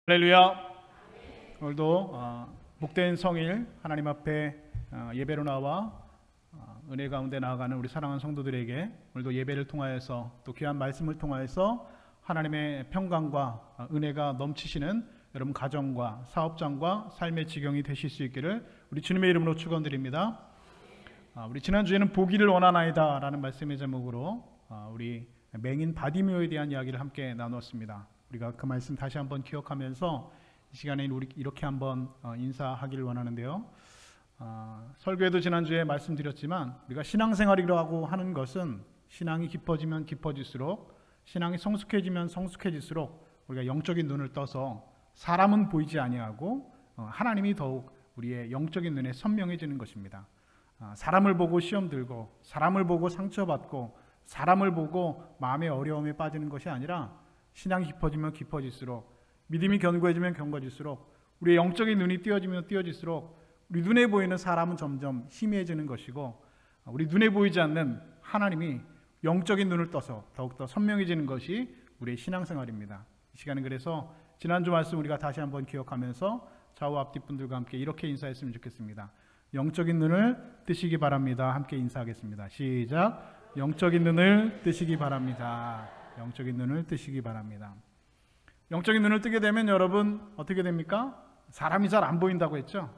할렐루야. 오늘도 복된 성일 하나님 앞에 예배로 나와 은혜 가운데 나아가는 우리 사랑하는 성도들에게 오늘도 예배를 통하여서 또 귀한 말씀을 통하여서 하나님의 평강과 은혜가 넘치시는 여러분 가정과 사업장과 삶의 지경이 되실 수 있기를 우리 주님의 이름으로 축원드립니다. 우리 지난주에는 보기를 원하나이다 라는 말씀의 제목으로 우리 맹인 바디메오에 대한 이야기를 함께 나누었습니다. 우리가 그 말씀 다시 한번 기억하면서 이 시간에 우리 이렇게 한번 인사하기를 원하는데요. 설교에도 지난주에 말씀드렸지만 우리가 신앙생활이라고 하는 것은 신앙이 깊어지면 깊어질수록, 신앙이 성숙해지면 성숙해질수록 우리가 영적인 눈을 떠서 사람은 보이지 아니하고 하나님이 더욱 우리의 영적인 눈에 선명해지는 것입니다. 사람을 보고 시험 들고, 사람을 보고 상처받고, 사람을 보고 마음의 어려움에 빠지는 것이 아니라 신앙이 깊어지면 깊어질수록, 믿음이 견고해지면 견고해질수록, 우리의 영적인 눈이 띄어지면 띄어질수록 우리 눈에 보이는 사람은 점점 희미해지는 것이고, 우리 눈에 보이지 않는 하나님이 영적인 눈을 떠서 더욱더 선명해지는 것이 우리의 신앙생활입니다. 이 시간은 그래서 지난주 말씀 우리가 다시 한번 기억하면서 좌우 앞뒤 분들과 함께 이렇게 인사했으면 좋겠습니다. 영적인 눈을 뜨시기 바랍니다. 함께 인사하겠습니다. 시작. 영적인 눈을 뜨시기 바랍니다. 영적인 눈을 뜨시기 바랍니다. 영적인 눈을 뜨게 되면 여러분 어떻게 됩니까? 사람이 잘 안 보인다고 했죠.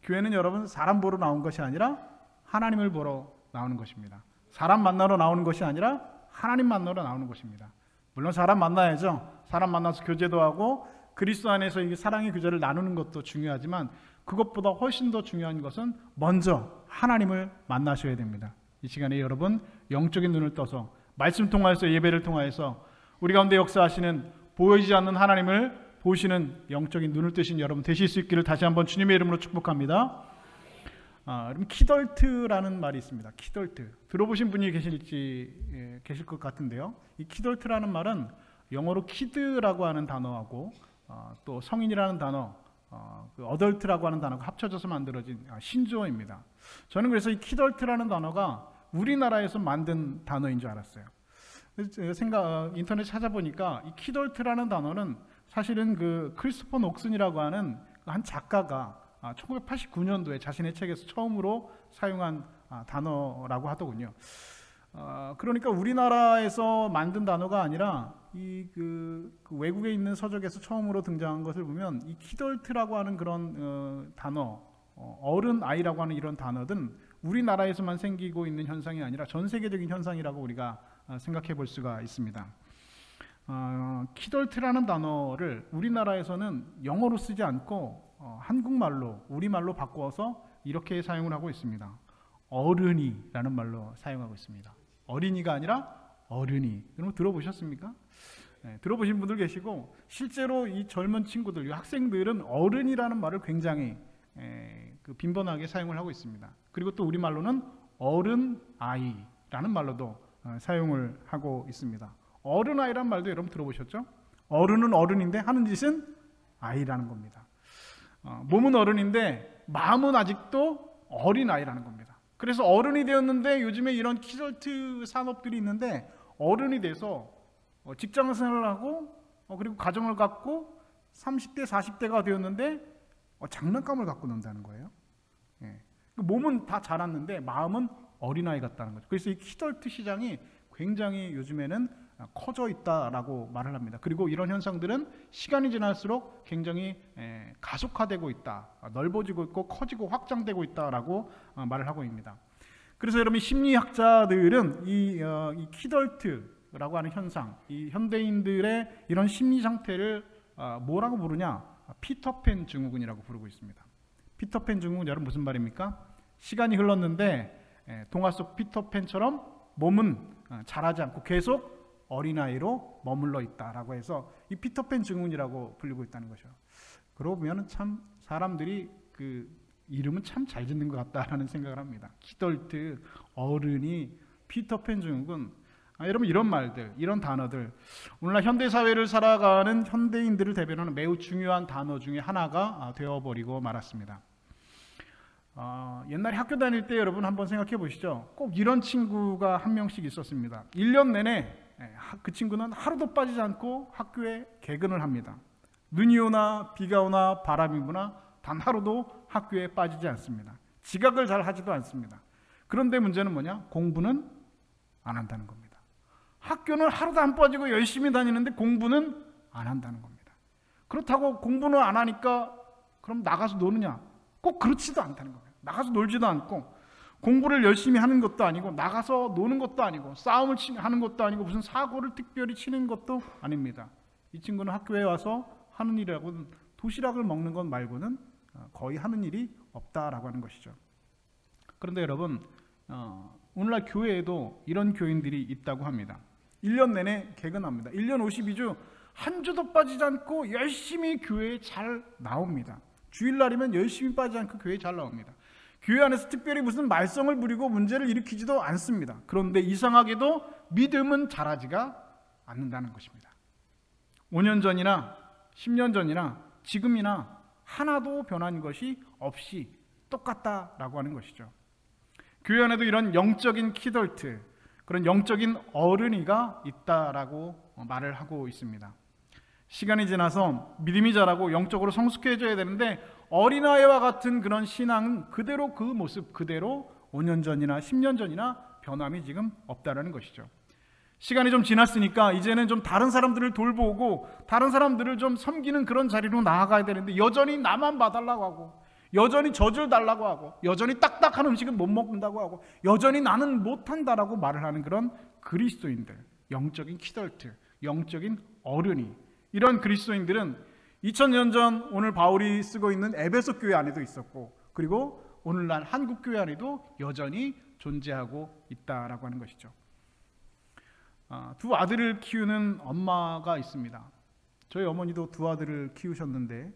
교회는 여러분 사람 보러 나온 것이 아니라 하나님을 보러 나오는 것입니다. 사람 만나러 나오는 것이 아니라 하나님 만나러 나오는 것입니다. 물론 사람 만나야죠. 사람 만나서 교제도 하고 그리스도 안에서 이 사랑의 교제를 나누는 것도 중요하지만 그것보다 훨씬 더 중요한 것은 먼저 하나님을 만나셔야 됩니다. 이 시간에 여러분 영적인 눈을 떠서 말씀 통하여서 예배를 통하여서 우리 가운데 역사하시는 보이지 않는 하나님을 보시는 영적인 눈을 뜨신 여러분 되실 수 있기를 다시 한번 주님의 이름으로 축복합니다. 여러분 키덜트라는 말이 있습니다. 키덜트 들어보신 분이 계실 것 같은데요. 이 키덜트라는 말은 영어로 키드라고 하는 단어하고 또 성인이라는 단어, 어덜트라고 하는 단어가 합쳐져서 만들어진 신조어입니다. 저는 그래서 이 키덜트라는 단어가 우리나라에서 만든 단어인 줄 알았어요. 인터넷 찾아보니까 이 키덜트라는 단어는 사실은 그 크리스토퍼 녹슨이라고 하는 한 작가가 1989년도에 자신의 책에서 처음으로 사용한 단어라고 하더군요. 그러니까 우리나라에서 만든 단어가 아니라 그 외국에 있는 서적에서 처음으로 등장한 것을 보면 이 키덜트라고 하는 그런 단어, 어른 아이라고 하는 이런 단어든 우리나라에서만 생기고 있는 현상이 아니라 전 세계적인 현상이라고 우리가 생각해 볼 수가 있습니다. 키덜트라는 단어를 우리나라에서는 영어로 쓰지 않고 한국말로, 우리말로 바꾸어서 이렇게 사용을 하고 있습니다. 어른이라는 말로 사용하고 있습니다. 어린이가 아니라 어른이. 여러분 들어보셨습니까? 네, 들어보신 분들 계시고 실제로 이 젊은 친구들, 이 학생들은 어른이라는 말을 굉장히 빈번하게 사용을 하고 있습니다. 그리고 또 우리말로는 어른 아이라는 말로도 사용을 하고 있습니다. 어른 아이란 말도 여러분 들어보셨죠? 어른은 어른인데 하는 짓은 아이라는 겁니다. 몸은 어른인데 마음은 아직도 어린 아이라는 겁니다. 그래서 어른이 되었는데 요즘에 이런 키덜트 산업들이 있는데 어른이 돼서 직장 생활을 하고 그리고 가정을 갖고 30대 40대가 되었는데 장난감을 갖고 논다는 거예요. 몸은 다 자랐는데 마음은 어린아이 같다는 거죠. 그래서 이 키덜트 시장이 굉장히 요즘에는 커져 있다라고 말을 합니다. 그리고 이런 현상들은 시간이 지날수록 굉장히 가속화되고 있다, 넓어지고 있고 커지고 확장되고 있다라고 말을 하고 있습니다. 그래서 여러분 심리학자들은 이 키덜트라고 하는 현상, 이 현대인들의 이런 심리 상태를 뭐라고 부르냐? 피터팬 증후군이라고 부르고 있습니다. 피터팬 증후군 여러분 무슨 말입니까? 시간이 흘렀는데 동화 속 피터팬처럼 몸은 자라지 않고 계속 어린아이로 머물러 있다라고 해서 이 피터팬 증후군이라고 불리고 있다는 거죠. 그러고 보면 참 사람들이 그 이름은 참 잘 짓는 것 같다라는 생각을 합니다. 키덜트, 어른이, 피터팬 증후군. 여러분 이런 말들, 이런 단어들 오늘날 현대사회를 살아가는 현대인들을 대변하는 매우 중요한 단어 중에 하나가 되어버리고 말았습니다. 옛날에 학교 다닐 때 여러분 한번 생각해 보시죠. 꼭 이런 친구가 한 명씩 있었습니다. 1년 내내 그 친구는 하루도 빠지지 않고 학교에 개근을 합니다. 눈이 오나 비가 오나 바람이 부나 단 하루도 학교에 빠지지 않습니다. 지각을 잘 하지도 않습니다. 그런데 문제는 뭐냐? 공부는 안 한다는 겁니다. 학교는 하루도 안 빠지고 열심히 다니는데 공부는 안 한다는 겁니다. 그렇다고 공부는 안 하니까 그럼 나가서 노느냐? 꼭 그렇지도 않다는 겁니다. 나가서 놀지도 않고 공부를 열심히 하는 것도 아니고 나가서 노는 것도 아니고 싸움을 하는 것도 아니고 무슨 사고를 특별히 치는 것도 아닙니다. 이 친구는 학교에 와서 하는 일이라고는 도시락을 먹는 것 말고는 거의 하는 일이 없다라고 하는 것이죠. 그런데 여러분, 오늘날 교회에도 이런 교인들이 있다고 합니다. 1년 내내 개근합니다. 1년 52주 한 주도 빠지지 않고 열심히 교회에 잘 나옵니다. 주일날이면 열심히 빠지지 않고 교회에 잘 나옵니다. 교회 안에서 특별히 무슨 말썽을 부리고 문제를 일으키지도 않습니다. 그런데 이상하게도 믿음은 자라지가 않는다는 것입니다. 5년 전이나 10년 전이나 지금이나 하나도 변한 것이 없이 똑같다라고 하는 것이죠. 교회 안에도 이런 영적인 키덜트, 그런 영적인 어른이가 있다라고 말을 하고 있습니다. 시간이 지나서 믿음이 자라고 영적으로 성숙해져야 되는데 어린아이와 같은 그런 신앙은 그대로 그 모습 그대로 5년 전이나 10년 전이나 변함이 지금 없다라는 것이죠. 시간이 좀 지났으니까 이제는 좀 다른 사람들을 돌보고 다른 사람들을 좀 섬기는 그런 자리로 나아가야 되는데 여전히 나만 봐달라고 하고 여전히 젖을 달라고 하고 여전히 딱딱한 음식은 못 먹는다고 하고 여전히 나는 못한다라고 말을 하는 그런 그리스도인들, 영적인 키덜트, 영적인 어른이, 이런 그리스도인들은 2000년 전 오늘 바울이 쓰고 있는 에베소 교회 안에도 있었고 그리고 오늘날 한국 교회 안에도 여전히 존재하고 있다라고 하는 것이죠. 두 아들을 키우는 엄마가 있습니다. 저희 어머니도 두 아들을 키우셨는데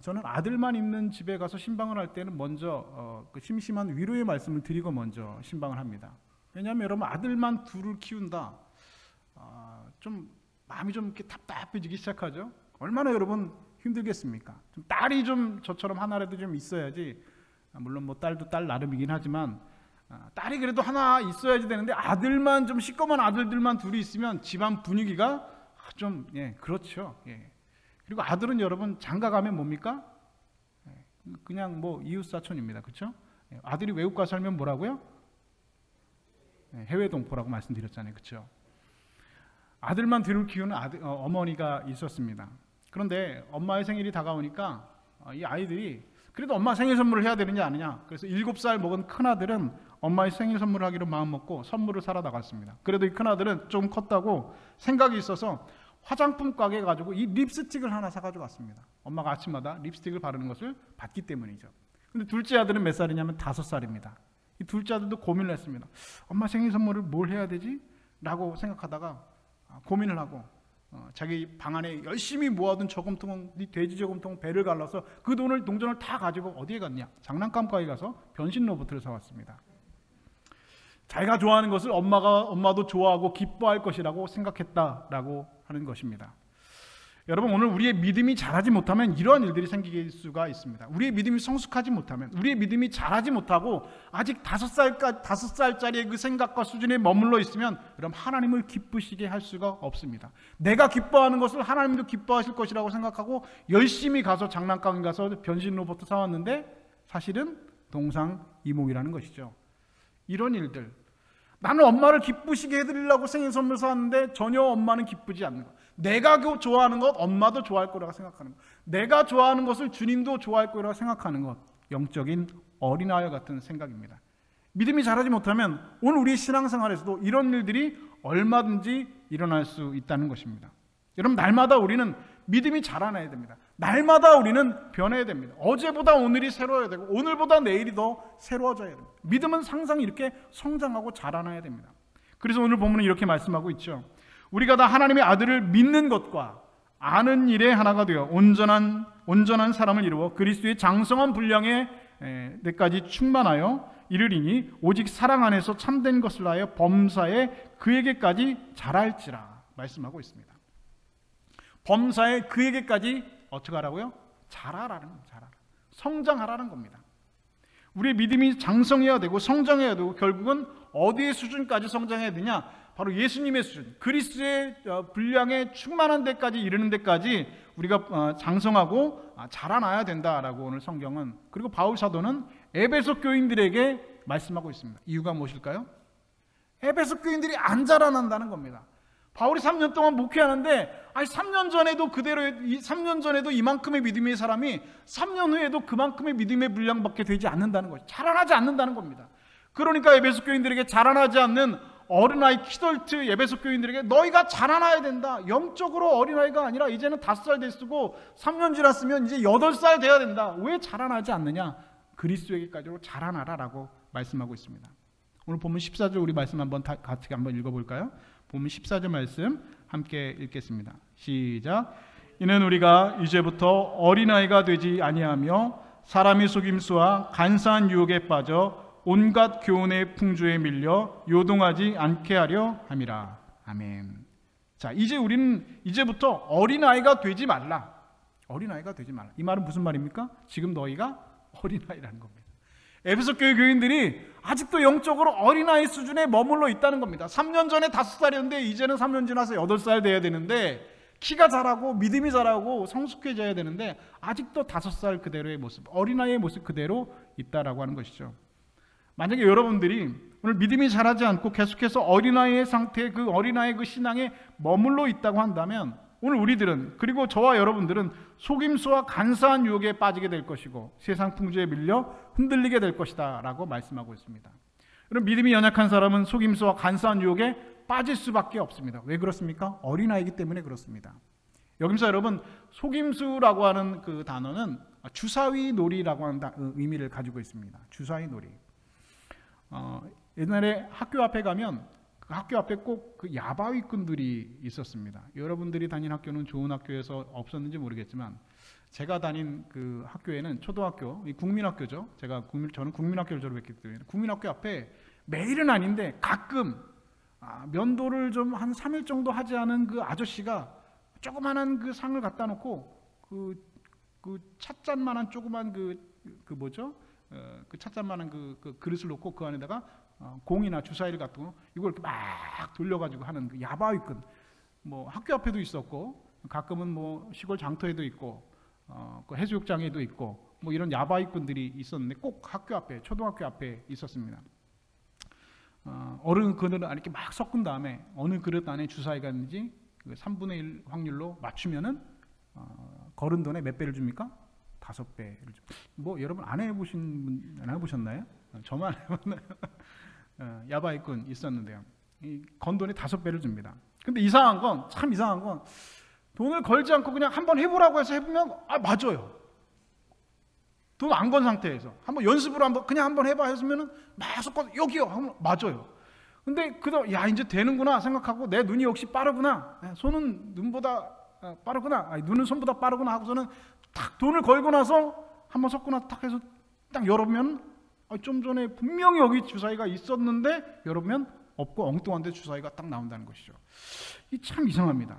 저는 아들만 있는 집에 가서 신방을 할 때는 먼저 그 심심한 위로의 말씀을 드리고 먼저 신방을 합니다. 왜냐하면 여러분 아들만 둘을 키운다, 좀 마음이 좀 이렇게 답답해지기 시작하죠. 얼마나 여러분 힘들겠습니까? 좀 딸이 좀 저처럼 하나라도 좀 있어야지. 물론 뭐 딸도 딸 나름이긴 하지만 딸이 그래도 하나 있어야지 되는데 아들만 좀 시꺼먼 아들들만 둘이 있으면 집안 분위기가 좀 그렇죠. 그리고 아들은 여러분 장가가면 뭡니까? 그냥 뭐 이웃사촌입니다. 그렇죠? 아들이 외국 가서 살면 뭐라고요? 해외 동포라고 말씀드렸잖아요. 그렇죠? 아들만 둘을 키우는 어머니가 있었습니다. 그런데 엄마의 생일이 다가오니까 이 아이들이 그래도 엄마 생일 선물을 해야 되느냐 아니냐, 그래서 7살 먹은 큰아들은 엄마의 생일 선물을 하기로 마음먹고 선물을 사러 나갔습니다. 그래도 이 큰아들은 좀 컸다고 생각이 있어서 화장품 가게에 가지고 이 립스틱을 하나 사가지고 왔습니다. 엄마가 아침마다 립스틱을 바르는 것을 봤기 때문이죠. 근데 둘째 아들은 몇 살이냐면 5살입니다. 이 둘째 아들도 고민을 했습니다. 엄마 생일 선물을 뭘 해야 되지? 라고 생각하다가 고민을 하고 자기 방 안에 열심히 모아둔 저금통, 돼지 저금통 배를 갈라서 그 돈을 동전을 다 가지고 어디에 갔냐? 장난감 가게 가서 변신 로봇을 사왔습니다. 자기가 좋아하는 것을 엄마도 좋아하고 기뻐할 것이라고 생각했다라고 하는 것입니다. 여러분, 오늘 우리의 믿음이 자라지 못하면 이러한 일들이 생길 수가 있습니다. 우리의 믿음이 성숙하지 못하면, 우리의 믿음이 자라지 못하고 아직 5살짜리의 그 생각과 수준에 머물러 있으면 그럼 하나님을 기쁘시게 할 수가 없습니다. 내가 기뻐하는 것을 하나님도 기뻐하실 것이라고 생각하고 열심히 가서 장난감에 가서 변신 로봇 사왔는데 사실은 동상이몽이라는 것이죠. 이런 일들, 나는 엄마를 기쁘시게 해드리려고 생일 선물 사왔는데 전혀 엄마는 기쁘지 않는 것, 내가 좋아하는 것 엄마도 좋아할 거라고 생각하는 것, 내가 좋아하는 것을 주님도 좋아할 거라고 생각하는 것, 영적인 어린아이 같은 생각입니다. 믿음이 자라지 못하면 오늘 우리 신앙생활에서도 이런 일들이 얼마든지 일어날 수 있다는 것입니다. 여러분, 날마다 우리는 믿음이 자라나야 됩니다. 날마다 우리는 변해야 됩니다. 어제보다 오늘이 새로워야 되고 오늘보다 내일이 더 새로워져야 됩니다. 믿음은 항상 이렇게 성장하고 자라나야 됩니다. 그래서 오늘 본문은 이렇게 말씀하고 있죠. 우리가 다 하나님의 아들을 믿는 것과 아는 일에 하나가 되어 온전한 사람을 이루어 그리스도의 장성한 분량에 내까지 충만하여 이르리니 오직 사랑 안에서 참된 것을 하여 범사에 그에게까지 자랄지라 말씀하고 있습니다. 범사에 그에게까지 어떻게 하라고요? 자라라는 겁니다. 자라. 성장하라는 겁니다. 우리의 믿음이 장성해야 되고 성장해야 되고 결국은 어디의 수준까지 성장해야 되냐? 바로 예수님의 수준, 그리스도의 분량에 충만한 데까지 이르는 데까지 우리가 장성하고 자라나야 된다라고 오늘 성경은, 그리고 바울 사도는 에베소 교인들에게 말씀하고 있습니다. 이유가 무엇일까요? 에베소 교인들이 안 자라난다는 겁니다. 바울이 3년 동안 목회하는데 3년 전에도 그대로 3년 전에도 이만큼의 믿음의 사람이 3년 후에도 그만큼의 믿음의 분량밖에 되지 않는다는 거죠. 자라나지 않는다는 겁니다. 그러니까 에베소 교인들에게 자라나지 않는 어린아이 키덜트 에베소 교인들에게 너희가 자라나야 된다. 영적으로 어린아이가 아니라 이제는 5살 됐고 3년 지났으면 이제 8살 돼야 된다. 왜 자라나지 않느냐? 그리스도에게까지로 자라나라라고 말씀하고 있습니다. 오늘 본문 14절 우리 말씀 같이 한번 읽어볼까요? 본문 14절 말씀 함께 읽겠습니다. 시작. 이는 우리가 이제부터 어린아이가 되지 아니하며 사람의 속임수와 간사한 유혹에 빠져 온갖 교훈의 풍조에 밀려 요동하지 않게 하려 함이라. 아멘. 자, 이제 우리는 이제부터 어린아이가 되지 말라. 어린아이가 되지 말라. 이 말은 무슨 말입니까? 지금 너희가 어린아이라는 겁니다. 에베소 교회 교인들이 아직도 영적으로 어린아이 수준에 머물러 있다는 겁니다. 3년 전에 5살이었는데 이제는 3년 지나서 8살 돼야 되는데, 키가 자라고 믿음이 자라고 성숙해져야 되는데 아직도 5살 그대로의 모습, 어린아이의 모습 그대로 있다라고 하는 것이죠. 만약에 여러분들이 오늘 믿음이 자라지 않고 계속해서 어린아이의 상태, 그 어린아이의 그 신앙에 머물러 있다고 한다면 오늘 우리들은, 그리고 저와 여러분들은 속임수와 간사한 유혹에 빠지게 될 것이고 세상 풍조에 밀려 흔들리게 될 것이다 라고 말씀하고 있습니다. 그럼 믿음이 연약한 사람은 속임수와 간사한 유혹에 빠질 수밖에 없습니다. 왜 그렇습니까? 어린아이기 때문에 그렇습니다. 여기서 여러분, 속임수라고 하는 그 단어는 주사위 놀이라고 하는 의미를 가지고 있습니다. 주사위 놀이. 옛날에 학교 앞에 가면 그 학교 앞에 꼭 그 야바위꾼들이 있었습니다. 여러분들이 다닌 학교는 좋은 학교에서 없었는지 모르겠지만 제가 다닌 그 학교에는 초등학교, 국민학교죠. 저는 국민학교를 졸업했기 때문에 국민학교 앞에 매일은 아닌데 가끔 면도를 좀 한 3일 정도 하지 않은 그 아저씨가 조그만한 그 상을 갖다 놓고 그 찻잔만한 조그만 그 찻잔만한 그 그릇을 놓고 그 안에다가 공이나 주사위를 갖고 이걸 이렇게 막 돌려가지고 하는 그 야바위꾼, 뭐 학교 앞에도 있었고 가끔은 뭐 시골 장터에도 있고 그 해수욕장에도 있고 뭐 이런 야바위꾼들이 있었는데 꼭 학교 앞에, 초등학교 앞에 있었습니다. 어른 그릇을 이렇게 막 섞은 다음에 어느 그릇 안에 주사위가 있는지 그 3분의 1 확률로 맞추면은 걸은 돈에 몇 배를 줍니까? 5배를 줍니다. 뭐 여러분 안 해보셨나요? 저만 해봤나요? 야바위꾼 있었는데요. 이 건 돈에 5배를 줍니다. 근데 이상한 건, 참 이상한 건 돈을 걸지 않고 그냥 한번 해보라고 해서 해보면 맞아요. 돈 안 건 상태에서 한번 연습으로 그냥 한번 해봐 했으면은 막 섞어서 여기요 하면 맞아요. 근데 야 이제 되는구나 생각하고 내 눈이 역시 빠르구나, 손은 눈보다 빠르구나, 눈은 손보다 빠르구나 하고서는 딱 돈을 걸고 나서 한번 섞거나 딱 해서 딱 열어보면 좀 전에 분명히 여기 주사위가 있었는데 열어보면 없고 엉뚱한데 주사위가 딱 나온다는 것이죠. 이 참 이상합니다.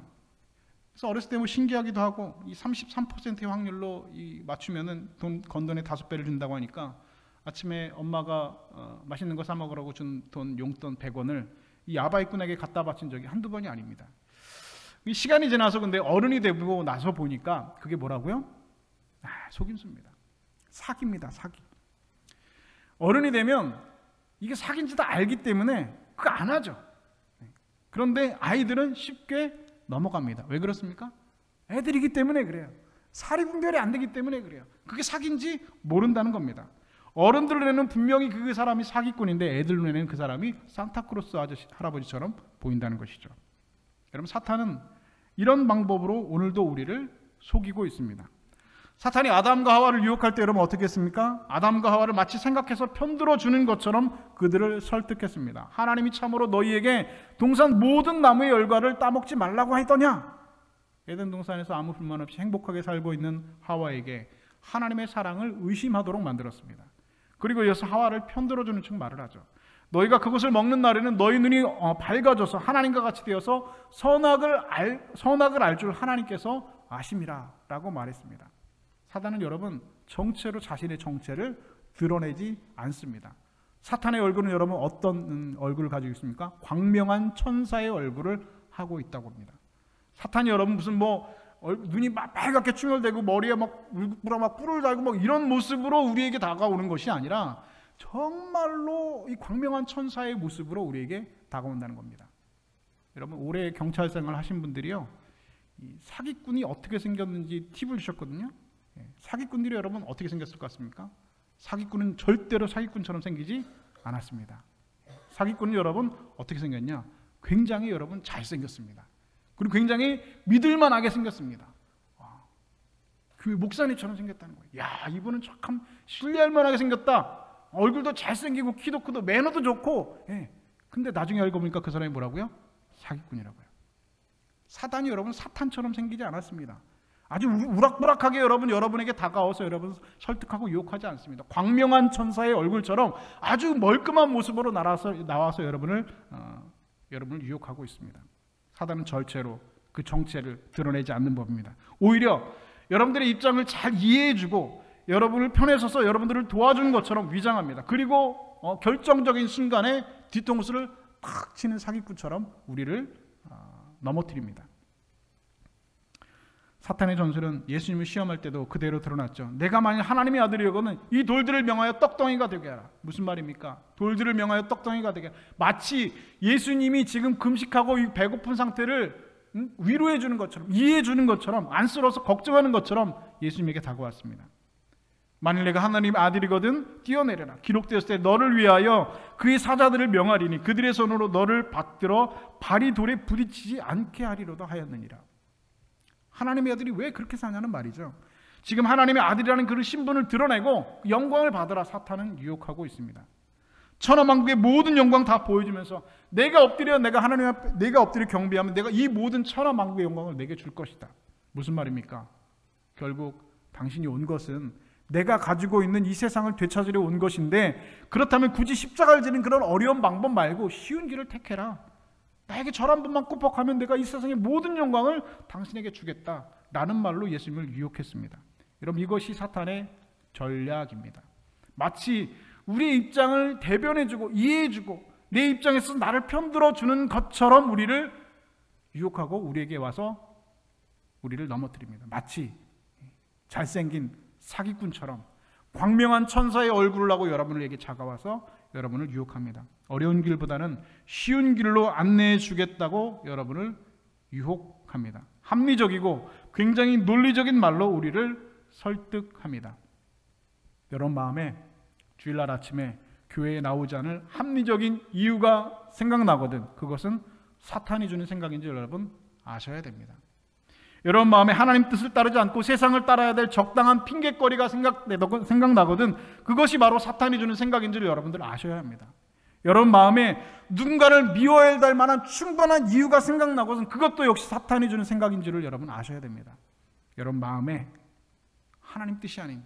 그래서 어렸을 때 뭐 신기하기도 하고 이 33%의 확률로 맞추면은 건 돈에 5배를 준다고 하니까 아침에 엄마가 맛있는 거 사 먹으라고 준 돈, 용돈 100원을 이 야바위꾼에게 갖다 바친 적이 한두 번이 아닙니다. 이 시간이 지나서 근데 어른이 되고 나서 보니까 그게 뭐라고요? 속임수입니다. 사기입니다. 사기. 어른이 되면 이게 사기인지도 알기 때문에 그거 안 하죠. 그런데 아이들은 쉽게 넘어갑니다. 왜 그렇습니까? 애들이기 때문에 그래요. 사리 분별이 안 되기 때문에 그래요. 그게 사기인지 모른다는 겁니다. 어른들 눈에는 분명히 그 사람이 사기꾼인데 애들 눈에는 그 사람이 산타크로스 할아버지처럼 보인다는 것이죠. 여러분, 사탄은 이런 방법으로 오늘도 우리를 속이고 있습니다. 사탄이 아담과 하와를 유혹할 때 여러분 어떻게 했습니까? 아담과 하와를 마치 생각해서 편들어 주는 것처럼 그들을 설득했습니다. 하나님이 참으로 너희에게 동산 모든 나무의 열과를 따먹지 말라고 하더냐? 에덴 동산에서 아무 불만 없이 행복하게 살고 있는 하와에게 하나님의 사랑을 의심하도록 만들었습니다. 그리고 이어서 하와를 편들어 주는 척 말을 하죠. 너희가 그것을 먹는 날에는 너희 눈이 밝아져서 하나님과 같이 되어서 선악을 알 줄 하나님께서 아심이라 라고 말했습니다. 사단은 여러분 정체로 자신의 정체를 드러내지 않습니다. 사탄의 얼굴은 여러분 어떤 얼굴을 가지고 있습니까? 광명한 천사의 얼굴을 하고 있다고 합니다. 사탄이 여러분 무슨 눈이 막 빨갛게 충혈되고 머리에 막 뿔을 달고 막 이런 모습으로 우리에게 다가오는 것이 아니라 정말로 이 광명한 천사의 모습으로 우리에게 다가온다는 겁니다. 여러분 올해 경찰 생활 하신 분들이요, 이 사기꾼이 어떻게 생겼는지 팁을 주셨거든요. 사기꾼들이 여러분 어떻게 생겼을 것 같습니까? 사기꾼은 절대로 사기꾼처럼 생기지 않았습니다. 사기꾼은 여러분 어떻게 생겼냐? 굉장히 여러분 잘생겼습니다. 그리고 굉장히 믿을만하게 생겼습니다. 교회 목사님처럼 생겼다는 거예요. 야, 이분은 참 신뢰할 만하게 생겼다. 얼굴도 잘생기고 키도 크고 매너도 좋고. 근데 나중에 알고 보니까 그 사람이 뭐라고요? 사기꾼이라고요. 사단이 여러분 사탄처럼 생기지 않았습니다. 아주 우락부락하게 여러분에게 다가와서 여러분 설득하고 유혹하지 않습니다. 광명한 천사의 얼굴처럼 아주 멀끔한 모습으로 나와서 여러분을 유혹하고 있습니다. 사단은 절체로 그 정체를 드러내지 않는 법입니다. 오히려 여러분들의 입장을 잘 이해해주고 여러분을 편에 서서 여러분들을 도와주는 것처럼 위장합니다. 그리고 결정적인 순간에 뒤통수를 탁 치는 사기꾼처럼 우리를 넘어뜨립니다. 사탄의 전술은 예수님을 시험할 때도 그대로 드러났죠. 내가 만일 하나님의 아들이거든 이 돌들을 명하여 떡덩이가 되게 하라. 무슨 말입니까? 돌들을 명하여 떡덩이가 되게 하라. 마치 예수님이 지금 금식하고 이 배고픈 상태를 위로해 주는 것처럼, 이해해 주는 것처럼, 안쓰러워서 걱정하는 것처럼 예수님에게 다가왔습니다. 만일 내가 하나님의 아들이거든 뛰어내려라. 기록되었을 때 너를 위하여 그의 사자들을 명하리니 그들의 손으로 너를 받들어 발이 돌에 부딪히지 않게 하리로다 하였느니라. 하나님의 아들이 왜 그렇게 사냐는 말이죠. 지금 하나님의 아들이라는 그런 신분을 드러내고 영광을 받으라 사탄은 유혹하고 있습니다. 천하만국의 모든 영광 다 보여주면서 내가 엎드려 경배하면 내가 이 모든 천하만국의 영광을 내게 줄 것이다. 무슨 말입니까? 결국 당신이 온 것은 내가 가지고 있는 이 세상을 되찾으려 온 것인데, 그렇다면 굳이 십자가를 지는 그런 어려운 방법 말고 쉬운 길을 택해라. 나에게 절 한 번만 꾸벅하면 내가 이 세상의 모든 영광을 당신에게 주겠다라는 말로 예수님을 유혹했습니다. 여러분 이것이 사탄의 전략입니다. 마치 우리의 입장을 대변해주고 이해해주고 내 입장에서 나를 편들어주는 것처럼 우리를 유혹하고 우리에게 와서 우리를 넘어뜨립니다. 마치 잘생긴 사기꾼처럼 광명한 천사의 얼굴을 하고 여러분에게 다가와서 여러분을 유혹합니다. 어려운 길보다는 쉬운 길로 안내해 주겠다고 여러분을 유혹합니다. 합리적이고 굉장히 논리적인 말로 우리를 설득합니다. 여러분 마음에 주일날 아침에 교회에 나오지 않을 합리적인 이유가 생각나거든 그것은 사탄이 주는 생각인지 여러분 아셔야 됩니다. 여러분 마음에 하나님 뜻을 따르지 않고 세상을 따라야 될 적당한 핑계거리가 생각나거든 그것이 바로 사탄이 주는 생각인지를 여러분들 아셔야 합니다. 여러분 마음에 누군가를 미워해야 될 만한 충분한 이유가 생각나거든 그것도 역시 사탄이 주는 생각인지를 여러분 아셔야 됩니다. 여러분 마음에 하나님 뜻이 아닌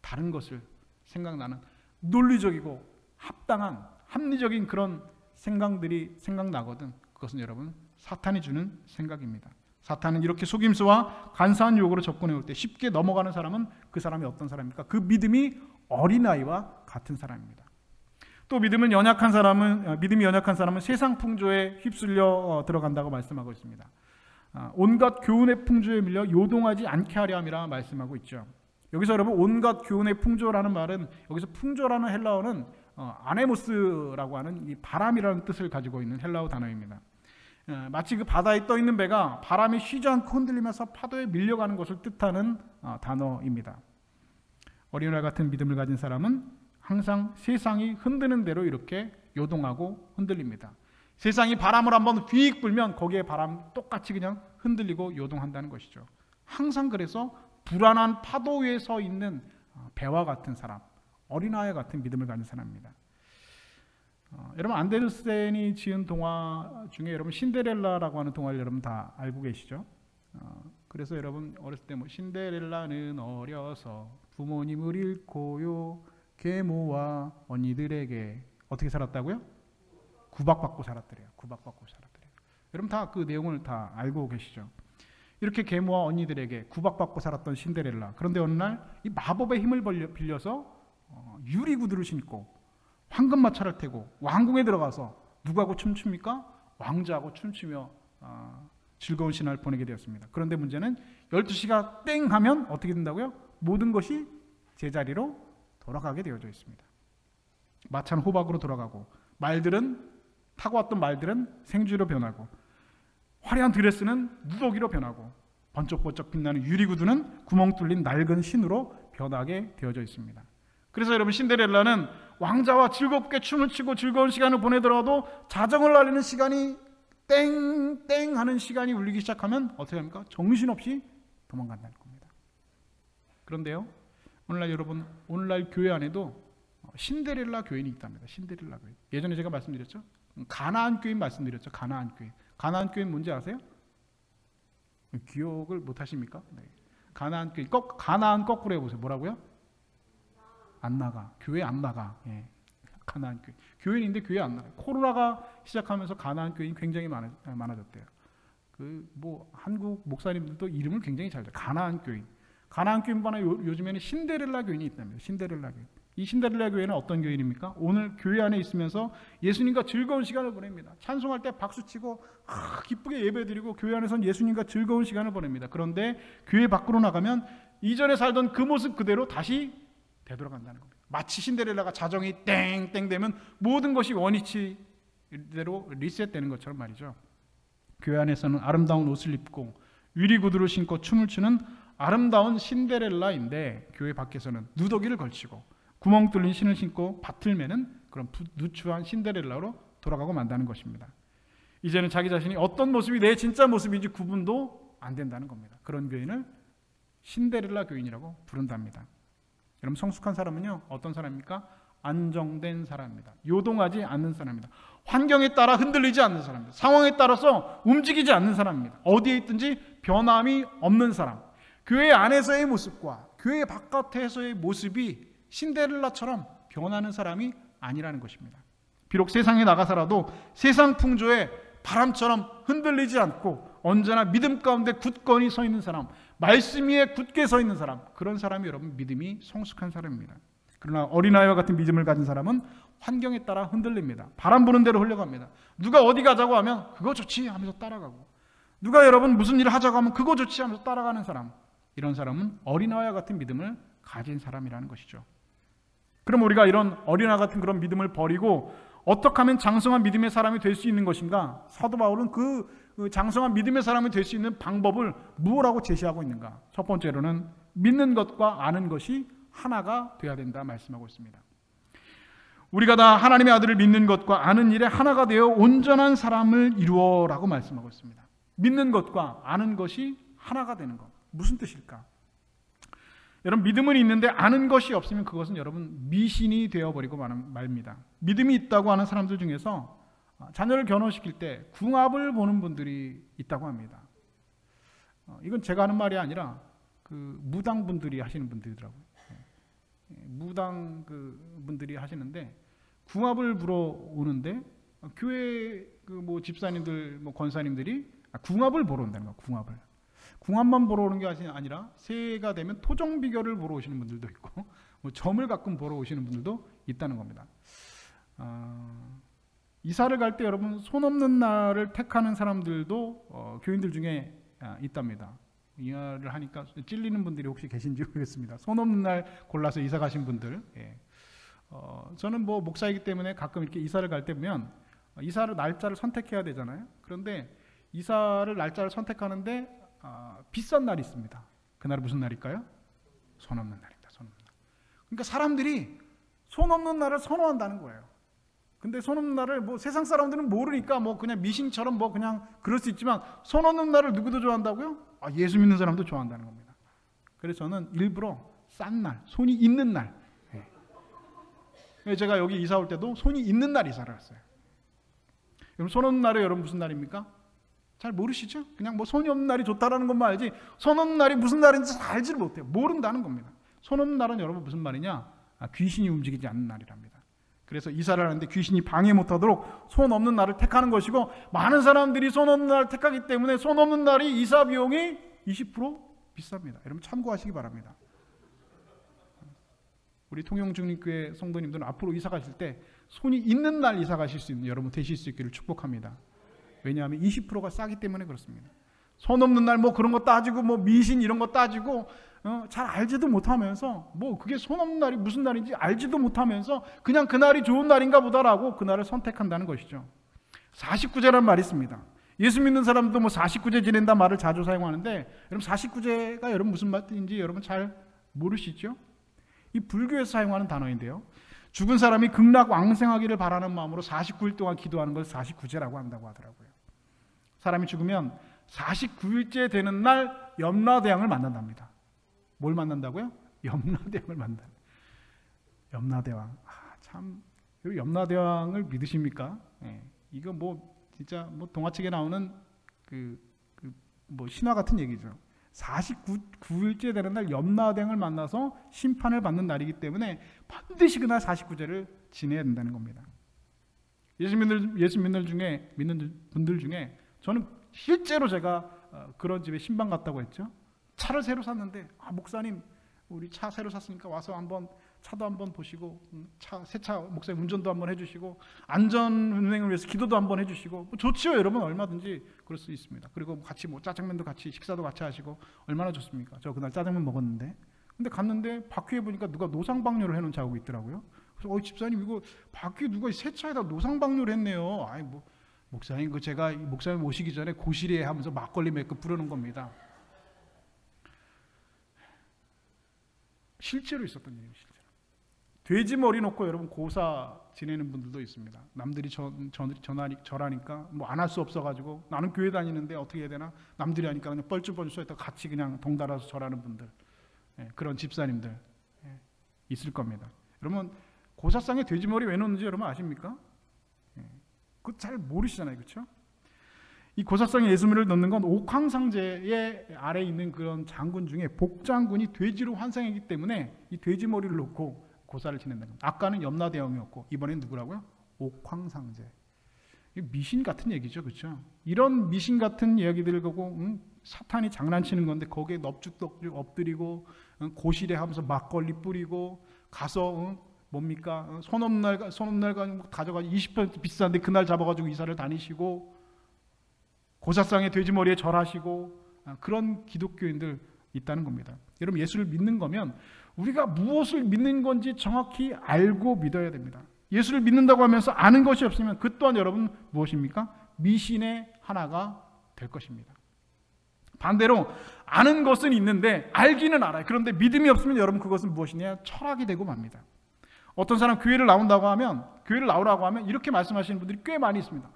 다른 것을 생각나는 논리적이고 합당한 합리적인 그런 생각들이 생각나거든 그것은 여러분 사탄이 주는 생각입니다. 사탄은 이렇게 속임수와 간사한 유혹으로 접근해 올 때 쉽게 넘어가는 사람은 그 사람이 어떤 사람입니까? 그 믿음이 어린아이와 같은 사람입니다. 또 믿음이 연약한 사람은 세상 풍조에 휩쓸려 들어간다고 말씀하고 있습니다. 온갖 교훈의 풍조에 밀려 요동하지 않게 하려 함이라 말씀하고 있죠. 여기서 여러분 온갖 교훈의 풍조라는 말은 여기서 풍조라는 헬라어는 아네모스라고 하는 이 바람이라는 뜻을 가지고 있는 헬라어 단어입니다. 마치 그 바다에 떠 있는 배가 바람이 쉬지 않고 흔들리면서 파도에 밀려가는 것을 뜻하는 단어입니다. 어린아이 같은 믿음을 가진 사람은 항상 세상이 흔드는 대로 이렇게 요동하고 흔들립니다. 세상이 바람을 한번 휙 불면 거기에 바람 똑같이 그냥 흔들리고 요동한다는 것이죠. 항상 그래서 불안한 파도 위에 서 있는 배와 같은 사람, 어린아이 같은 믿음을 가진 사람입니다. 여러분 안데르센이 지은 동화 중에 여러분 신데렐라라고 하는 동화를 여러분 다 알고 계시죠? 그래서 여러분 어렸을 때 신데렐라는 어려서 부모님을 잃고요 계모와 언니들에게 어떻게 살았다고요? 구박받고 살았더래요. 구박받고 살았더래요. 여러분 다 그 내용을 다 알고 계시죠? 이렇게 계모와 언니들에게 구박받고 살았던 신데렐라. 그런데 어느 날 이 마법의 힘을 빌려서 유리구두를 신고 황금마차를 타고 왕궁에 들어가서 누구하고 춤춥니까? 왕자하고 춤추며 즐거운 신화를 보내게 되었습니다. 그런데 문제는 12시가 땡 하면 어떻게 된다고요? 모든 것이 제자리로 돌아가게 되어져 있습니다. 마차는 호박으로 돌아가고 타고 왔던 말들은 생쥐로 변하고 화려한 드레스는 누더기로 변하고 번쩍번쩍 빛나는 유리구두는 구멍 뚫린 낡은 신으로 변하게 되어져 있습니다. 그래서 여러분, 신데렐라는 왕자와 즐겁게 춤을 추고 즐거운 시간을 보내더라도 자정을 알리는 시간이 땡땡 하는 시간이 울리기 시작하면 어떻게 합니까? 정신없이 도망간다는 겁니다. 그런데요, 오늘날 교회 안에도 신데렐라 교인이 있답니다. 신데렐라 교인. 예전에 제가 말씀드렸죠? 가나안 교인 말씀드렸죠. 가나안 교인. 가나안 교인 뭔지 아세요? 기억을 못 하십니까? 네. 가나안 교인. 가나안 거꾸로 해보세요. 뭐라고요? 안 나가. 교회 안 나가. 예. 가나안 교인. 교인인데 교회 안 나가. 코로나가 시작하면서 가나안 교인이 굉장히 많아졌대요. 한국 목사님들도 이름을 굉장히 잘 돼요. 가나안 교인. 가나안 교인보다 요즘에는 신데렐라 교인이 있답니다. 신데렐라 교인. 이 신데렐라 교회는 어떤 교인입니까? 오늘 교회 안에 있으면서 예수님과 즐거운 시간을 보냅니다. 찬송할 때 박수치고 기쁘게 예배드리고 교회 안에서는 예수님과 즐거운 시간을 보냅니다. 그런데 교회 밖으로 나가면 이전에 살던 그 모습 그대로 다시 되돌아간다는 겁니다. 마치 신데렐라가 자정이 땡땡 되면 모든 것이 원위치대로 리셋되는 것처럼 말이죠. 교회 안에서는 아름다운 옷을 입고 유리구두를 신고 춤을 추는 아름다운 신데렐라인데 교회 밖에서는 누더기를 걸치고 구멍 뚫린 신을 신고 밭을 매는 그런 누추한 신데렐라로 돌아가고 만다는 것입니다. 이제는 자기 자신이 어떤 모습이 내 진짜 모습인지 구분도 안 된다는 겁니다. 그런 교인을 신데렐라 교인이라고 부른답니다. 여러분, 성숙한 사람은요, 어떤 사람입니까? 안정된 사람입니다. 요동하지 않는 사람입니다. 환경에 따라 흔들리지 않는 사람입니다. 상황에 따라서 움직이지 않는 사람입니다. 어디에 있든지 변함이 없는 사람. 교회 안에서의 모습과 교회 바깥에서의 모습이 신데렐라처럼 변하는 사람이 아니라는 것입니다. 비록 세상에 나가서라도 세상 풍조에 바람처럼 흔들리지 않고 언제나 믿음 가운데 굳건히 서 있는 사람, 말씀 위에 굳게 서 있는 사람, 그런 사람이 여러분 믿음이 성숙한 사람입니다. 그러나 어린아이와 같은 믿음을 가진 사람은 환경에 따라 흔들립니다. 바람 부는 대로 흘러갑니다. 누가 어디 가자고 하면 그거 좋지 하면서 따라가고, 누가 여러분 무슨 일을 하자고 하면 그거 좋지 하면서 따라가는 사람, 이런 사람은 어린아이와 같은 믿음을 가진 사람이라는 것이죠. 그럼 우리가 이런 어린아이 같은 그런 믿음을 버리고 어떻게 하면 장성한 믿음의 사람이 될 수 있는 것인가? 사도 바울은 그 장성한 믿음의 사람이 될 수 있는 방법을 무엇라고 제시하고 있는가? 첫 번째로는 믿는 것과 아는 것이 하나가 돼야 된다 말씀하고 있습니다. 우리가 다 하나님의 아들을 믿는 것과 아는 일에 하나가 되어 온전한 사람을 이루어라고 말씀하고 있습니다. 믿는 것과 아는 것이 하나가 되는 것. 무슨 뜻일까? 여러분, 믿음은 있는데 아는 것이 없으면 그것은 여러분 미신이 되어버리고 말입니다. 믿음이 있다고 하는 사람들 중에서 자녀를 결혼시킬 때 궁합을 보는 분들이 있다고 합니다. 이건 제가 하는 말이 아니라 그 무당분들이 하시는 분들이더라고요. 무당 분들이 하시는데 궁합을 보러 오는데 교회 집사님들 권사님들이 궁합을 보러 온다는 거예요. 궁합만 보러 오는 게 아니라 새해가 되면 토정 비결을 보러 오시는 분들도 있고 점을 가끔 보러 오시는 분들도 있다는 겁니다. 이사를 갈 때 여러분 손 없는 날을 택하는 사람들도 교인들 중에 있답니다. 이사를 하니까 찔리는 분들이 혹시 계신지 모르겠습니다. 손 없는 날 골라서 이사 가신 분들. 저는 목사이기 때문에 가끔 이렇게 이사를 갈 때 보면 이사를 날짜를 선택해야 되잖아요. 그런데 이사를 날짜를 선택하는데 비싼 날이 있습니다. 그날은 무슨 날일까요? 손 없는 날입니다. 손 없는 날. 그러니까 사람들이 손 없는 날을 선호한다는 거예요. 근데 손 없는 날을 세상 사람들은 모르니까 그냥 미신처럼 그냥 그럴 수 있지만 손 없는 날을 누구도 좋아한다고요? 예수 믿는 사람도 좋아한다는 겁니다. 그래서 저는 일부러 싼 날, 손이 있는 날. 제가 여기 이사 올 때도 손이 있는 날 이사를 했어요. 그럼 손 없는 날이 여러분 무슨 날입니까? 잘 모르시죠? 그냥 손이 없는 날이 좋다라는 것만 알지 손 없는 날이 무슨 날인지 잘 알지를 못해요. 모른다는 겁니다. 손 없는 날은 여러분 무슨 말이냐? 귀신이 움직이지 않는 날이랍니다. 그래서 이사를 하는데 귀신이 방해 못하도록 손 없는 날을 택하는 것이고, 많은 사람들이 손 없는 날을 택하기 때문에 손 없는 날이 이사 비용이 20% 비쌉니다. 여러분 참고하시기 바랍니다. 우리 통영중립교회 성도님들은 앞으로 이사 가실 때 손이 있는 날 이사 가실 수 있는 여러분 되실 수 있기를 축복합니다. 왜냐하면 20%가 싸기 때문에 그렇습니다. 손 없는 날 뭐 그런 거 따지고 뭐 미신 이런 거 따지고 잘 알지도 못하면서 뭐 그게 손 없는 날이 무슨 날인지 알지도 못하면서 그냥 그날이 좋은 날인가 보다라고 그날을 선택한다는 것이죠. 49제라는 말이 있습니다. 예수 믿는 사람도 뭐 49제 지낸다 말을 자주 사용하는데 여러분 49제가 여러분 무슨 말인지 여러분 잘 모르시죠? 이 불교에서 사용하는 단어인데요. 죽은 사람이 극락왕생하기를 바라는 마음으로 49일 동안 기도하는 걸 49제라고 한다고 하더라고요. 사람이 죽으면 49일째 되는 날 염라대왕을 만난답니다. 뭘 만난다고요? 염라대왕을 만난다. 염라대왕. 참 염라대왕을 믿으십니까? 예. 이거 뭐 진짜 뭐 동화책에 나오는 뭐 신화 같은 얘기죠. 49일째 되는 날 염라대왕을 만나서 심판을 받는 날이기 때문에 반드시 그날 49제를 지내야 된다는 겁니다. 예수 믿는 분들 중에 저는 실제로 제가 그런 집에 신방 갔다고 했죠. 차를 새로 샀는데 목사님 우리 차 새로 샀으니까 와서 한번 차도 한번 보시고 새 차 목사님 운전도 한번 해주시고 안전 운행을 위해서 기도도 한번 해주시고 뭐 좋지요. 여러분 얼마든지 그럴 수 있습니다. 그리고 같이 뭐 짜장면도 같이 식사도 같이 하시고 얼마나 좋습니까? 저 그날 짜장면 먹었는데 근데 갔는데 바퀴에 보니까 누가 노상방뇨를 해놓은 자국이 있더라고요. 그래서 집사님 이거 바퀴에 누가 새 차에다 노상방뇨를 했네요. 아이 뭐 목사님 그 제가 목사님 오시기 전에 고시리에 하면서 막걸리 몇 컵 부르는 겁니다. 실제로 있었던 일이에요. 실제로. 돼지 머리 놓고 여러분 고사 지내는 분들도 있습니다. 남들이 절하니까 뭐 안 할 수 없어가지고 나는 교회 다니는데 어떻게 해야 되나 남들이 하니까 그냥 뻘쭘뻘쭘 해서 같이 그냥 덩달아서 절하는 분들 그런 집사님들 있을 겁니다. 여러분 고사상에 돼지 머리 왜 놓는지 여러분 아십니까? 그거 잘 모르시잖아요. 그렇죠? 이 고사상에 예수님을 넣는 건 옥황상제의 아래에 있는 그런 장군 중에 복장군이 돼지로 환상했기 때문에 이 돼지 머리를 놓고 고사를 지낸다는 겁니다. 아까는 염라대왕이었고 이번엔 누구라고요? 옥황상제. 미신 같은 얘기죠. 그렇죠? 이런 미신 같은 이야기들을 보고 사탄이 장난치는 건데 거기에 넙죽넙죽 엎드리고 고시래 하면서 막걸리 뿌리고 가서 뭡니까? 손 없는 날 가져가지고 20% 비싼데 그날 잡아가지고 이사를 다니시고 고사상에 돼지머리에 절하시고 그런 기독교인들 있다는 겁니다. 여러분 예수를 믿는 거면 우리가 무엇을 믿는 건지 정확히 알고 믿어야 됩니다. 예수를 믿는다고 하면서 아는 것이 없으면 그 또한 여러분 무엇입니까? 미신의 하나가 될 것입니다. 반대로 아는 것은 있는데 알기는 알아요. 그런데 믿음이 없으면 여러분 그것은 무엇이냐? 철학이 되고 맙니다. 어떤 사람 교회를 나오라고 하면 이렇게 말씀하시는 분들이 꽤 많이 있습니다.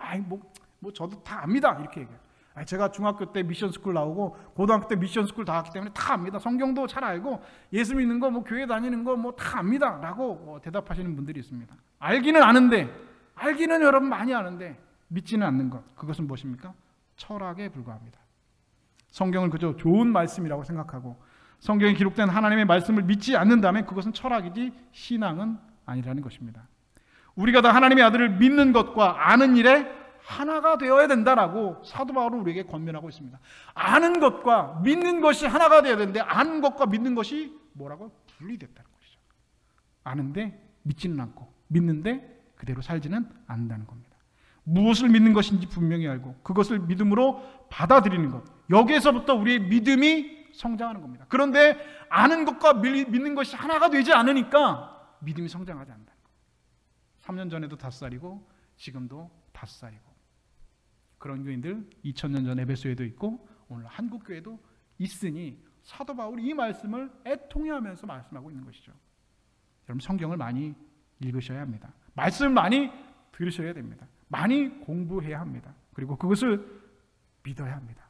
뭐 저도 다 압니다. 이렇게 얘기해요. 제가 중학교 때 미션스쿨 나오고 고등학교 때 미션스쿨 다 왔기 때문에 다 압니다. 성경도 잘 알고 예수 믿는 거 뭐 교회 다니는 거 뭐 다 압니다. 라고 대답하시는 분들이 있습니다. 알기는 여러분 많이 아는데 믿지는 않는 것. 그것은 무엇입니까? 철학에 불과합니다. 성경을 그저 좋은 말씀이라고 생각하고 성경에 기록된 하나님의 말씀을 믿지 않는다면 그것은 철학이지 신앙은 아니라는 것입니다. 우리가 다 하나님의 아들을 믿는 것과 아는 일에 하나가 되어야 된다라고 사도 바울은 우리에게 권면하고 있습니다. 아는 것과 믿는 것이 하나가 되어야 되는데 아는 것과 믿는 것이 뭐라고? 분리됐다는 것이죠. 아는데 믿지는 않고 믿는데 그대로 살지는 않는다는 겁니다. 무엇을 믿는 것인지 분명히 알고 그것을 믿음으로 받아들이는 것. 여기에서부터 우리의 믿음이 성장하는 겁니다. 그런데 아는 것과 믿는 것이 하나가 되지 않으니까 믿음이 성장하지 않는다는 거예요. 3년 전에도 5살이고 지금도 5살이고 그런 교인들 2000년 전 에베소에도 있고 오늘 한국 교회도 있으니 사도 바울이 이 말씀을 애통해 하면서 말씀하고 있는 것이죠. 여러분 성경을 많이 읽으셔야 합니다. 말씀을 많이 들으셔야 됩니다. 많이 공부해야 합니다. 그리고 그것을 믿어야 합니다.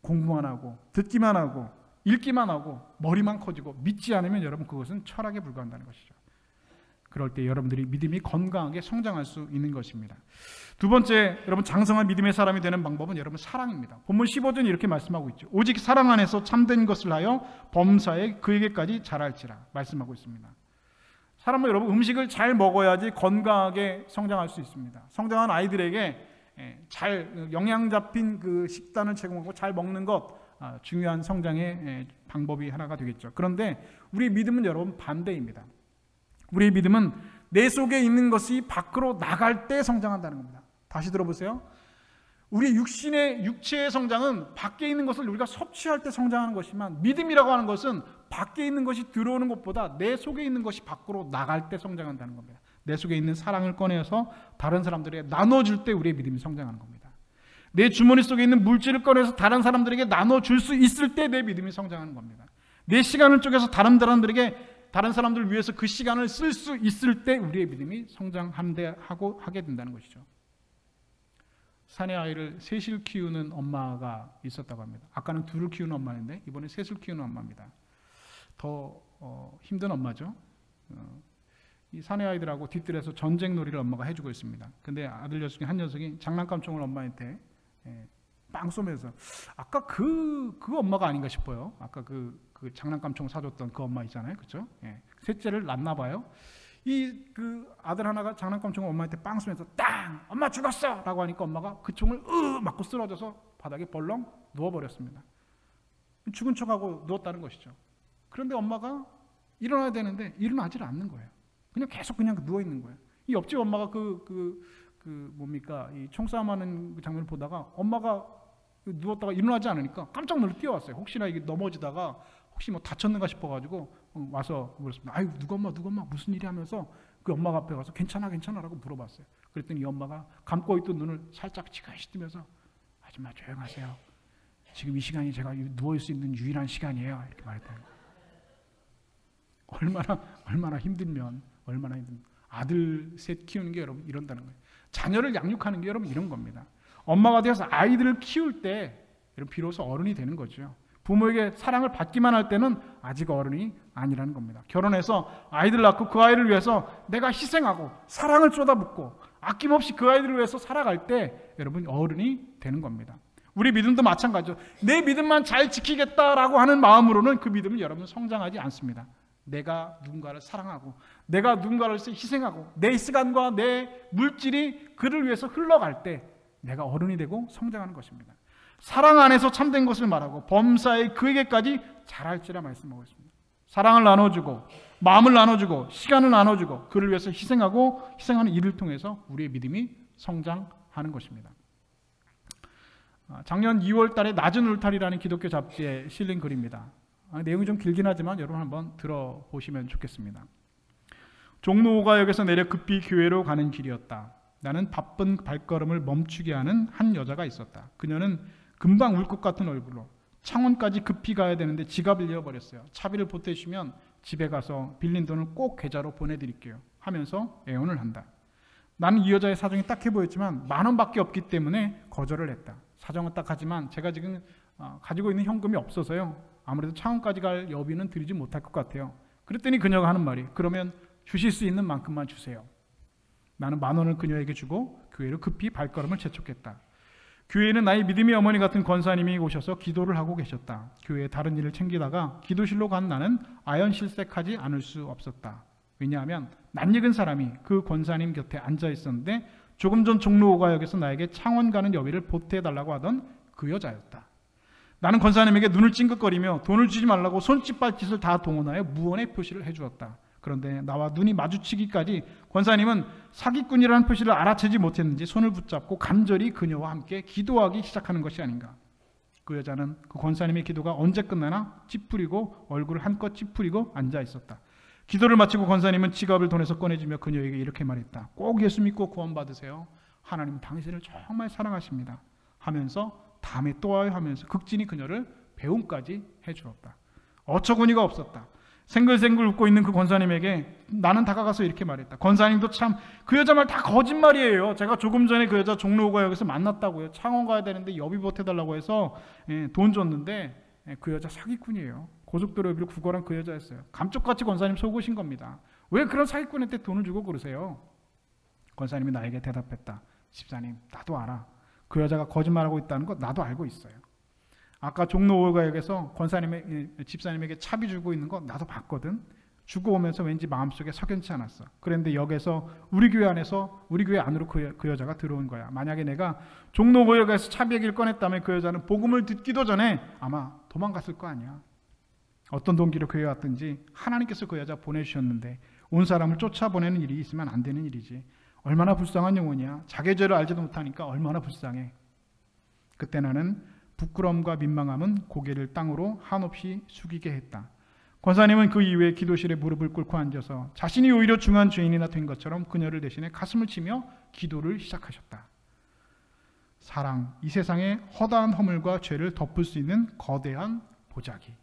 공부만 하고 듣기만 하고 읽기만 하고 머리만 커지고 믿지 않으면 여러분 그것은 철학에 불과한다는 것이죠. 그럴 때 여러분들이 믿음이 건강하게 성장할 수 있는 것입니다. 두 번째, 여러분 장성한 믿음의 사람이 되는 방법은 여러분 사랑입니다. 본문 15절에 이렇게 말씀하고 있죠. 오직 사랑 안에서 참된 것을 하여 범사에 그에게까지 자랄지라 말씀하고 있습니다. 사람은 여러분 음식을 잘 먹어야지 건강하게 성장할 수 있습니다. 성장한 아이들에게 잘 영양 잡힌 그 식단을 제공하고 잘 먹는 것 중요한 성장의 방법이 하나가 되겠죠. 그런데 우리 믿음은 여러분 반대입니다. 우리의 믿음은 내 속에 있는 것이 밖으로 나갈 때 성장한다는 겁니다. 다시 들어보세요. 우리 육체의 성장은 밖에 있는 것을 우리가 섭취할 때 성장하는 것이지만, 믿음이라고 하는 것은 밖에 있는 것이 들어오는 것보다 내 속에 있는 것이 밖으로 나갈 때 성장한다는 겁니다. 내 속에 있는 사랑을 꺼내서 다른 사람들에게 나눠줄 때 우리의 믿음이 성장하는 겁니다. 내 주머니 속에 있는 물질을 꺼내서 다른 사람들에게 나눠줄 수 있을 때 내 믿음이 성장하는 겁니다. 내 시간을 쪼개서 다른 사람들을 위해서 그 시간을 쓸 수 있을 때 우리의 믿음이 하게 된다는 것이죠. 사내 아이를 셋을 키우는 엄마가 있었다고 합니다. 아까는 둘을 키우는 엄마인데 이번에 셋을 키우는 엄마입니다. 더 힘든 엄마죠. 이 사내 아이들하고 뒤뜰에서 전쟁 놀이를 엄마가 해주고 있습니다. 근데 아들 녀석 중에 한 녀석이 장난감총을 엄마한테 빵 쏘면서, 아까 그 엄마가 아닌가 싶어요. 아까 그 장난감총 사줬던 그 엄마 있잖아요, 그렇죠? 셋째를 낳나 봐요. 그 아들 하나가 장난감총을 엄마한테 빵 쏘면서 땅! 엄마 죽었어! 라고 하니까 엄마가 그 총을 맞고 쓰러져서 바닥에 벌렁 누워버렸습니다. 죽은 척하고 누웠다는 것이죠. 그런데 엄마가 일어나야 되는데 일어나질 않는 거예요. 그냥 계속 누워있는 거예요. 이 옆집 엄마가 이 총싸움하는 장면을 보다가 엄마가 누웠다가 일어나지 않으니까 깜짝 놀라 뛰어왔어요. 혹시나 이게 넘어지다가 혹시 뭐 다쳤는가 싶어가지고 와서 물었습니다. 아유, 누가 엄마 무슨 일이 하면서 그 엄마가 앞에 가서 괜찮아 라고 물어봤어요. 그랬더니 이 엄마가 감고 있던 눈을 살짝 지그시 뜨면서, 아줌마 조용하세요. 지금 이 시간이 제가 누워있을 수 있는 유일한 시간이에요. 이렇게 말했다는 거예요. 얼마나 힘들면 아들 셋 키우는 게 여러분 이런다는 거예요. 자녀를 양육하는 게 여러분 이런 겁니다. 엄마가 되어서 아이들을 키울 때 여러분 비로소 어른이 되는 거죠. 부모에게 사랑을 받기만 할 때는 아직 어른이 아니라는 겁니다. 결혼해서 아이들 낳고 그 아이를 위해서 내가 희생하고 사랑을 쏟아붓고 아낌없이 그 아이들을 위해서 살아갈 때 여러분 어른이 되는 겁니다. 우리 믿음도 마찬가지죠. 내 믿음만 잘 지키겠다라고 하는 마음으로는 그 믿음은 여러분 성장하지 않습니다. 내가 누군가를 사랑하고 내가 누군가를 위해서 희생하고 내 시간과 내 물질이 그를 위해서 흘러갈 때 내가 어른이 되고 성장하는 것입니다. 사랑 안에서 참된 것을 말하고 범사에 그에게까지 잘할지라 말씀하고 있습니다. 사랑을 나눠주고 마음을 나눠주고 시간을 나눠주고 그를 위해서 희생하는 일을 통해서 우리의 믿음이 성장하는 것입니다. 작년 2월 달에 낮은 울타리라는 기독교 잡지에 실린 글입니다. 내용이 좀 길긴 하지만 여러분 한번 들어보시면 좋겠습니다. 종로 5가역에서 내려 급히 교회로 가는 길이었다. 나는 바쁜 발걸음을 멈추게 하는 한 여자가 있었다. 그녀는 금방 울 것 같은 얼굴로 창원까지 급히 가야 되는데 지갑을 잃어버렸어요. 차비를 보태주시면 집에 가서 빌린 돈을 꼭 계좌로 보내드릴게요 하면서 애원을 한다. 나는 이 여자의 사정이 딱해 보였지만 10,000원밖에 없기 때문에 거절을 했다. 사정은 딱하지만 제가 지금 가지고 있는 현금이 없어서요. 아무래도 창원까지 갈 여비는 드리지 못할 것 같아요. 그랬더니 그녀가 하는 말이, 그러면 주실 수 있는 만큼만 주세요. 나는 10,000원을 그녀에게 주고 교회로 급히 발걸음을 재촉했다. 교회에는 나의 믿음의 어머니 같은 권사님이 오셔서 기도를 하고 계셨다. 교회의 다른 일을 챙기다가 기도실로 간 나는 아연실색하지 않을 수 없었다. 왜냐하면 낯익은 사람이 그 권사님 곁에 앉아 있었는데 조금 전 종로 5가역에서 나에게 창원 가는 여비를 보태달라고 하던 그 여자였다. 나는 권사님에게 눈을 찡긋거리며 돈을 주지 말라고 손짓발짓을 다 동원하여 무언의 표시를 해주었다. 그런데 나와 눈이 마주치기까지 권사님은 사기꾼이라는 표시를 알아채지 못했는지 손을 붙잡고 간절히 그녀와 함께 기도하기 시작하는 것이 아닌가. 그 여자는 그 권사님의 기도가 언제 끝나나 찌푸리고 얼굴을 한껏 찌푸리고 앉아 있었다. 기도를 마치고 권사님은 지갑을 돈에서 꺼내주며 그녀에게 이렇게 말했다. 꼭 예수 믿고 구원받으세요. 하나님은 당신을 정말 사랑하십니다. 하면서 다음에 또 와요 하면서 극진히 그녀를 배웅까지 해주었다. 어처구니가 없었다. 생글생글 웃고 있는 그 권사님에게 나는 다가가서 이렇게 말했다. 권사님도 참 그 여자 말 다 거짓말이에요. 제가 조금 전에 그 여자 종로 5가역에서 만났다고요. 창원 가야 되는데 여비 보태달라고 해서 돈 줬는데 그 여자 사기꾼이에요. 고속도로 여비를 구걸한 그 여자였어요. 감쪽같이 권사님 속으신 겁니다. 왜 그런 사기꾼한테 돈을 주고 그러세요? 권사님이 나에게 대답했다. 집사님, 나도 알아. 그 여자가 거짓말하고 있다는 거 나도 알고 있어요. 아까 종로 5가역에서 집사님에게 차비 주고 있는 거 나도 봤거든. 주고 오면서 왠지 마음속에 석연치 않았어. 그런데 역에서 우리 교회 안으로 그 여자가 들어온 거야. 만약에 내가 종로 5가역에서 차비 얘기를 꺼냈다면 그 여자는 복음을 듣기도 전에 아마 도망갔을 거 아니야. 어떤 동기로 교회에 왔든지 하나님께서 그 여자 보내주셨는데 온 사람을 쫓아보내는 일이 있으면 안 되는 일이지. 얼마나 불쌍한 영혼이야. 자기 죄를 알지도 못하니까 얼마나 불쌍해. 그때 나는 부끄러움과 민망함은 고개를 땅으로 한없이 숙이게 했다. 권사님은 그 이후에 기도실에 무릎을 꿇고 앉아서 자신이 오히려 중한 죄인이나 된 것처럼 그녀를 대신해 가슴을 치며 기도를 시작하셨다. 사랑, 이 세상의 허다한 허물과 죄를 덮을 수 있는 거대한 보자기.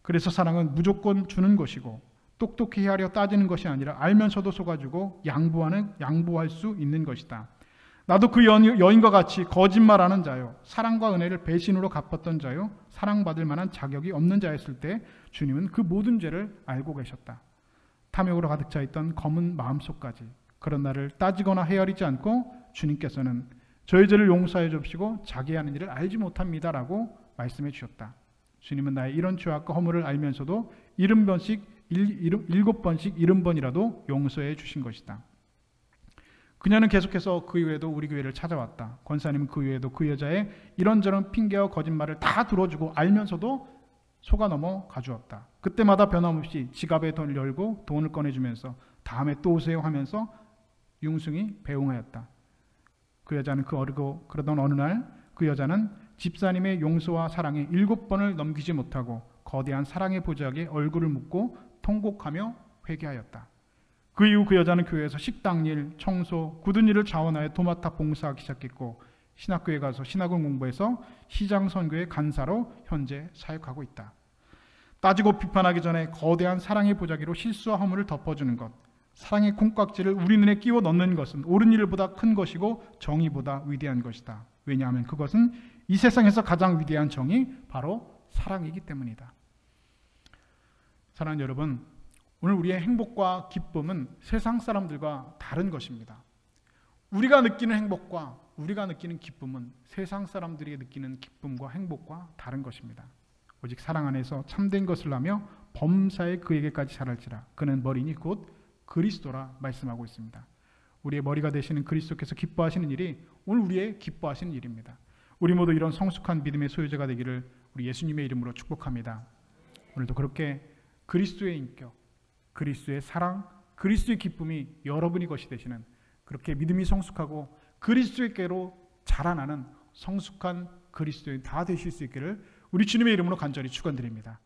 그래서 사랑은 무조건 주는 것이고 똑똑히 하려 따지는 것이 아니라 알면서도 속아주고 양보할 수 있는 것이다. 나도 그 여인과 같이 거짓말하는 자요, 사랑과 은혜를 배신으로 갚았던 자요, 사랑받을 만한 자격이 없는 자였을 때 주님은 그 모든 죄를 알고 계셨다. 탐욕으로 가득 차 있던 검은 마음속까지. 그런 나를 따지거나 헤아리지 않고 주님께서는 저의 죄를 용서해 주시고 자기 하는 일을 알지 못합니다라고 말씀해 주셨다. 주님은 나의 이런 죄악과 허물을 알면서도 7번씩 70번이라도 용서해 주신 것이다. 그녀는 계속해서 그 이후에도 우리 교회를 찾아왔다. 권사님은 그 이후에도 그 여자의 이런저런 핑계와 거짓말을 다 들어주고 알면서도 속아 넘어 가주었다. 그때마다 변함없이 지갑에 돈을 열고 돈을 꺼내주면서 다음에 또 오세요 하면서 융숭이 배웅하였다. 그 여자는 그러던 어느 날 그 여자는 집사님의 용서와 사랑에 7번을 넘기지 못하고 거대한 사랑의 보좌에 얼굴을 묻고 통곡하며 회개하였다. 그 이후 그 여자는 교회에서 식당일, 청소, 굳은 일을 자원하여 도맡아 봉사하기 시작했고 신학교에 가서 신학을 공부해서 시장 선교의 간사로 현재 사역하고 있다. 따지고 비판하기 전에 거대한 사랑의 보자기로 실수와 허물을 덮어주는 것, 사랑의 콩깍지를 우리 눈에 끼워 넣는 것은 옳은 일보다 큰 것이고 정의보다 위대한 것이다. 왜냐하면 그것은 이 세상에서 가장 위대한 정의, 바로 사랑이기 때문이다. 사랑하는 여러분, 오늘 우리의 행복과 기쁨은 세상 사람들과 다른 것입니다. 우리가 느끼는 행복과 우리가 느끼는 기쁨은 세상 사람들이 느끼는 기쁨과 행복과 다른 것입니다. 오직 사랑 안에서 참된 것을 하며 범사에 그에게까지 자랄지라. 그는 머리니 곧 그리스도라 말씀하고 있습니다. 우리의 머리가 되시는 그리스도께서 기뻐하시는 일이 오늘 우리의 기뻐하시는 일입니다. 우리 모두 이런 성숙한 믿음의 소유자가 되기를 우리 예수님의 이름으로 축복합니다. 오늘도 그렇게 그리스도의 인격, 그리스도의 사랑, 그리스도의 기쁨이 여러분이 것이 되시는, 그렇게 믿음이 성숙하고 그리스도께로 자라나는 성숙한 그리스도인 다 되실 수 있기를 우리 주님의 이름으로 간절히 축원드립니다.